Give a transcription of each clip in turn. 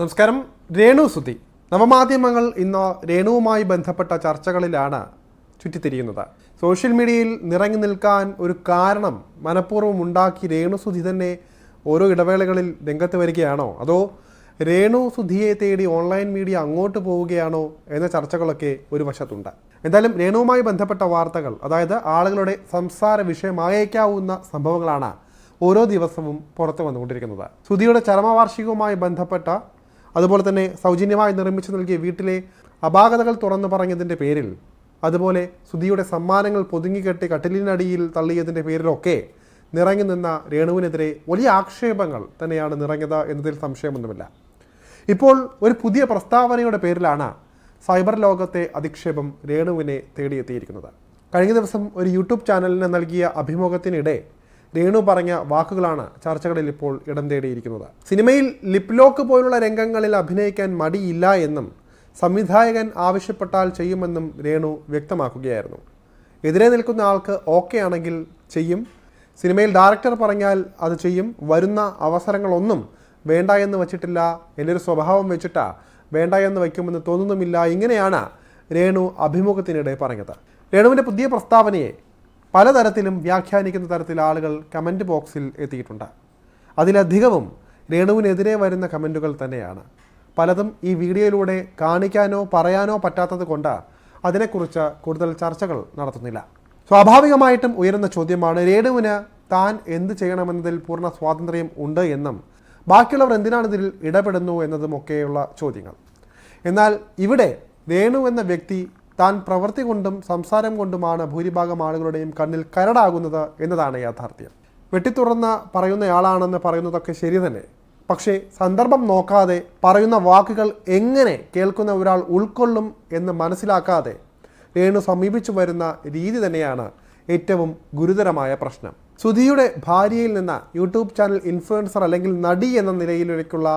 നമസ്കാരം. രേണു സുധി നവമാധ്യമങ്ങൾ ഇന്ന് രേണുവുമായി ബന്ധപ്പെട്ട ചർച്ചകളിലാണ് ചുറ്റിത്തിരിയുന്നത്. സോഷ്യൽ മീഡിയയിൽ നിറഞ്ഞു നിൽക്കാൻ ഒരു കാരണം മനഃപൂർവ്വം ഉണ്ടാക്കി രേണു സുധി തന്നെ ഓരോ ഇടവേളകളിൽ രംഗത്ത് വരികയാണോ, അതോ രേണു സുധിയെ തേടി ഓൺലൈൻ മീഡിയ അങ്ങോട്ട് പോവുകയാണോ എന്ന ചർച്ചകളൊക്കെ ഒരു വശത്തുണ്ട്. എന്തായാലും രേണുവുമായി ബന്ധപ്പെട്ട വാർത്തകൾ, അതായത് ആളുകളുടെ സംസാര വിഷയമായേക്കാവുന്ന സംഭവങ്ങളാണ് ഓരോ ദിവസവും പുറത്തു വന്നുകൊണ്ടിരിക്കുന്നത്. സുധിയുടെ ചരമവാർഷികവുമായി ബന്ധപ്പെട്ട, അതുപോലെ തന്നെ സൗജന്യമായി നിർമ്മിച്ചു നൽകിയ വീട്ടിലെ അപാകതകൾ തുറന്നു പറഞ്ഞതിൻ്റെ പേരിൽ, അതുപോലെ സുധിയുടെ സമ്മാനങ്ങൾ പൊതുങ്ങിക്കെട്ടി കട്ടിലിനടിയിൽ തള്ളിയതിൻ്റെ പേരിലൊക്കെ നിറഞ്ഞു നിന്ന രേണുവിനെതിരെ വലിയ ആക്ഷേപങ്ങൾ തന്നെയാണ് നിറഞ്ഞത് എന്നതിൽ സംശയമൊന്നുമില്ല. ഇപ്പോൾ ഒരു പുതിയ പ്രസ്താവനയുടെ പേരിലാണ് സൈബർ ലോകത്തെ അധിക്ഷേപം രേണുവിനെ തേടിയെത്തിയിരിക്കുന്നത്. കഴിഞ്ഞ ദിവസം ഒരു യൂട്യൂബ് ചാനലിന് നൽകിയ അഭിമുഖത്തിനിടെ രേണു പറഞ്ഞ വാക്കുകളാണ് ചർച്ചകളിൽ ഇപ്പോൾ ഇടം തേടിയിരിക്കുന്നത്. സിനിമയിൽ ലിപ് ലോക്ക് പോലുള്ള രംഗങ്ങളിൽ അഭിനയിക്കാൻ മടിയില്ല എന്നും സംവിധായകൻ ആവശ്യപ്പെട്ടാൽ ചെയ്യുമെന്നും രേണു വ്യക്തമാക്കുകയായിരുന്നു. എതിരെ നിൽക്കുന്ന ആൾക്ക് ഓക്കെ ആണെങ്കിൽ ചെയ്യും, സിനിമയിൽ ഡയറക്ടർ പറഞ്ഞാൽ അത് ചെയ്യും, വരുന്ന അവസരങ്ങളൊന്നും വേണ്ട എന്ന് വച്ചിട്ടില്ല, എൻ്റെ ഒരു സ്വഭാവം വെച്ചിട്ടാ വേണ്ട എന്ന് വയ്ക്കുമെന്ന് തോന്നുന്നുമില്ല. ഇങ്ങനെയാണ് രേണു അഭിമുഖത്തിനിടെ പറഞ്ഞത്. രേണുവിൻ്റെ പുതിയ പ്രസ്താവനയെ പലതരത്തിലും വ്യാഖ്യാനിക്കുന്ന തരത്തിൽ ആളുകൾ കമൻറ്റ് ബോക്സിൽ എത്തിയിട്ടുണ്ട്. അതിലധികവും രേണുവിനെതിരെ വരുന്ന കമൻറ്റുകൾ തന്നെയാണ്. പലതും ഈ വീഡിയോയിലൂടെ കാണിക്കാനോ പറയാനോ പറ്റാത്തത് കൊണ്ട് അതിനെക്കുറിച്ച് കൂടുതൽ ചർച്ചകൾ നടത്തുന്നില്ല. സ്വാഭാവികമായിട്ടും ഉയരുന്ന ചോദ്യമാണ്, രേണുവിന് താൻ എന്ത് ചെയ്യണമെന്നതിൽ പൂർണ്ണ സ്വാതന്ത്ര്യം ഉണ്ട് എന്നും ബാക്കിയുള്ളവർ എന്തിനാണ് ഇതിൽ ഇടപെടുന്നു എന്നതുമൊക്കെയുള്ള ചോദ്യങ്ങൾ. എന്നാൽ ഇവിടെ രേണു എന്ന വ്യക്തി താൻ പ്രവൃത്തി കൊണ്ടും സംസാരം കൊണ്ടുമാണ് ഭൂരിഭാഗം ആളുകളുടെയും കണ്ണിൽ കരടാകുന്നത് എന്നതാണ് യാഥാർത്ഥ്യം. വെട്ടിത്തുറന്ന് പറയുന്നയാളാണെന്ന് പറയുന്നതൊക്കെ ശരി തന്നെ. പക്ഷേ സന്ദർഭം നോക്കാതെ പറയുന്ന വാക്കുകൾ എങ്ങനെ കേൾക്കുന്ന ഒരാൾ ഉൾക്കൊള്ളും എന്ന് മനസ്സിലാക്കാതെ രേണു സമീപിച്ചു വരുന്ന രീതി തന്നെയാണ് ഏറ്റവും ഗുരുതരമായ പ്രശ്നം. സുധിയുടെ ഭാര്യയിൽ നിന്ന് യൂട്യൂബ് ചാനൽ ഇൻഫ്ലുവൻസർ അല്ലെങ്കിൽ നടി എന്ന നിലയിലേക്കുള്ള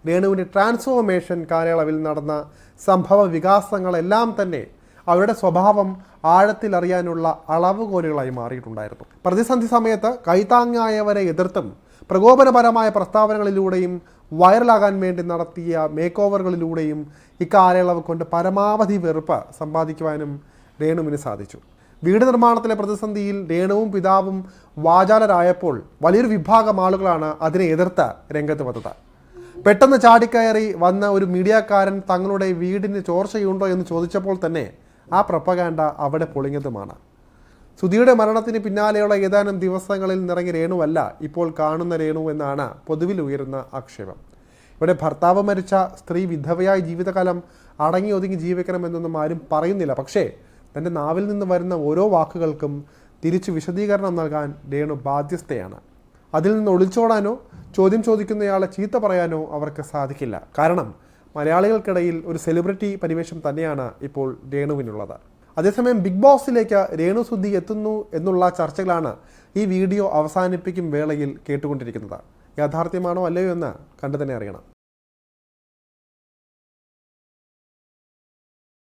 രേണുവിൻ്റെ ട്രാൻസ്ഫോർമേഷൻ കാലയളവിൽ നടന്ന സംഭവ വികാസങ്ങളെല്ലാം തന്നെ അവരുടെ സ്വഭാവം ആഴത്തിലറിയാനുള്ള അളവുകോലുകളായി മാറിയിട്ടുണ്ടായിരുന്നു. പ്രതിസന്ധി സമയത്ത് കൈത്താങ്ങായവരെ എതിർത്തും പ്രകോപനപരമായ പ്രസ്താവനകളിലൂടെയും വൈറലാകാൻ വേണ്ടി നടത്തിയ മേക്ക് ഓവറുകളിലൂടെയും ഇക്കാലയളവ് കൊണ്ട് പരമാവധി വെറുപ്പ് സമ്പാദിക്കുവാനും രേണുവിന് സാധിച്ചു. വീട് നിർമ്മാണത്തിലെ പ്രതിസന്ധിയിൽ രേണുവും പിതാവും വാചാലരായപ്പോൾ വലിയൊരു വിഭാഗം ആളുകളാണ് അതിനെ എതിർത്ത് രംഗത്ത് വന്നത്. പെട്ടെന്ന് ചാടിക്കയറി വന്ന ഒരു മീഡിയക്കാരൻ തങ്ങളുടെ വീടിന് ചോർച്ചയുണ്ടോ എന്ന് ചോദിച്ചപ്പോൾ തന്നെ ആ പ്രൊപ്പഗാൻഡ അവിടെ പൊളിഞ്ഞതുമാണ്. സുധിയുടെ മരണത്തിന് പിന്നാലെയുള്ള ഏതാനും ദിവസങ്ങളിൽ നിറങ്ങിയ രേണുവല്ല ഇപ്പോൾ കാണുന്ന രേണു എന്നാണ് പൊതുവിൽ ഉയരുന്ന ആക്ഷേപം. ഇവിടെ ഭർത്താവ് മരിച്ച സ്ത്രീ വിധവയായി ജീവിതകാലം അടങ്ങി ഒതുങ്ങി ജീവിക്കണമെന്നൊന്നും ആരും പറയുന്നില്ല. പക്ഷേ തൻ്റെ നാവിൽ നിന്ന് വരുന്ന ഓരോ വാക്കുകൾക്കും തിരിച്ച് വിശദീകരണം നൽകാൻ രേണു ബാധ്യസ്ഥയാണ്. അതിൽ നിന്ന് ഒളിച്ചോടാനോ ചോദ്യം ചോദിക്കുന്നയാളെ ചീത്ത പറയാനോ അവർക്ക് സാധിക്കില്ല. കാരണം മലയാളികൾക്കിടയിൽ ഒരു സെലിബ്രിറ്റി പരിവേഷം തന്നെയാണ് ഇപ്പോൾ രേണുവിനുള്ളത്. അതേസമയം ബിഗ് ബോസിലേക്ക് രേണു സുധി എത്തുന്നു എന്നുള്ള ചർച്ചകളാണ് ഈ വീഡിയോ അവസാനിപ്പിക്കും വേളയിൽ കേട്ടുകൊണ്ടിരിക്കുന്നത്. യാഥാർത്ഥ്യമാണോ അല്ലയോ എന്ന് കണ്ടു തന്നെ അറിയണം.